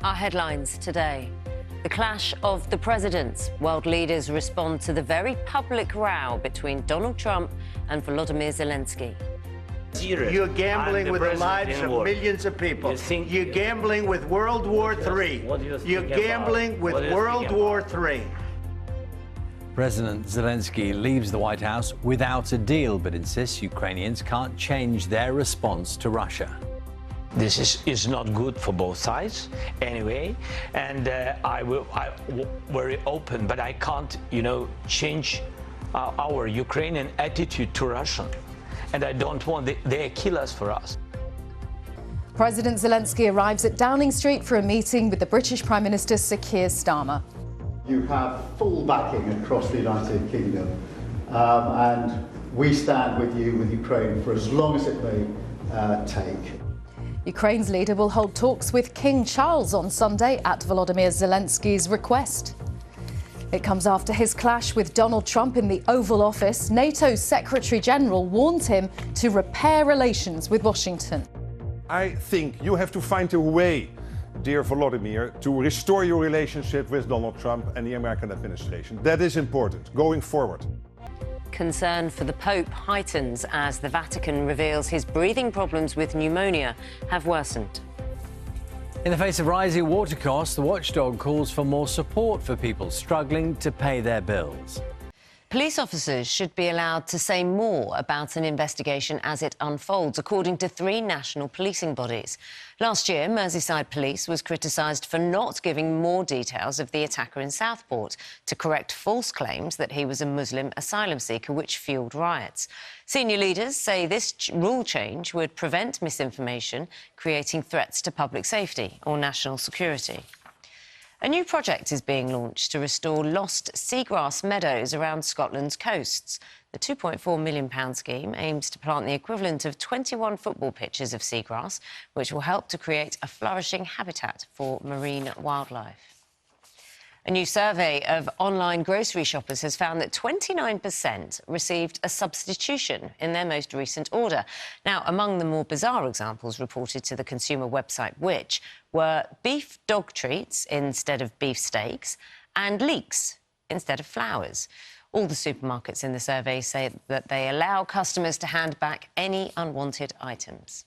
Our headlines today. The clash of the presidents. World leaders respond to the very public row between Donald Trump and Volodymyr Zelensky. You're gambling with the lives of millions of people. You're gambling with World War III. You're gambling with World War III. President Zelensky leaves the White House without a deal, but insists Ukrainians can't change their response to Russia. This is not good for both sides anyway, and I'm very open, but I can't, change our Ukrainian attitude to Russia, and I don't want they kill us for us. President Zelensky arrives at Downing Street for a meeting with the British Prime Minister Sir Keir Starmer. You have full backing across the United Kingdom, and we stand with you, with Ukraine, for as long as it may take. Ukraine's leader will hold talks with King Charles on Sunday at Volodymyr Zelensky's request. It comes after his clash with Donald Trump in the Oval Office. NATO's Secretary General warned him to repair relations with Washington. I think you have to find a way, dear Volodymyr, to restore your relationship with Donald Trump and the American administration. That is important going forward. Concern for the Pope heightens as the Vatican reveals his breathing problems with pneumonia have worsened. In the face of rising water costs, the watchdog calls for more support for people struggling to pay their bills. Police officers should be allowed to say more about an investigation as it unfolds, according to 3 national policing bodies. Last year, Merseyside Police was criticised for not giving more details of the attacker in Southport to correct false claims that he was a Muslim asylum seeker, which fuelled riots. Senior leaders say this rule change would prevent misinformation, creating threats to public safety or national security. A new project is being launched to restore lost seagrass meadows around Scotland's coasts. The £2.4 million scheme aims to plant the equivalent of 21 football pitches of seagrass, which will help to create a flourishing habitat for marine wildlife. A new survey of online grocery shoppers has found that 29% received a substitution in their most recent order. Now, among the more bizarre examples reported to the consumer website Which were beef dog treats instead of beef steaks and leeks instead of flowers. All the supermarkets in the survey say that they allow customers to hand back any unwanted items.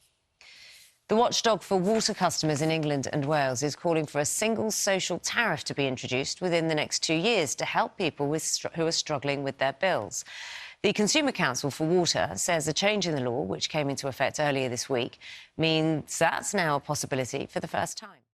The watchdog for water customers in England and Wales is calling for a single social tariff to be introduced within the next 2 years to help people who are struggling with their bills. The Consumer Council for Water says a change in the law, which came into effect earlier this week, means that's now a possibility for the first time.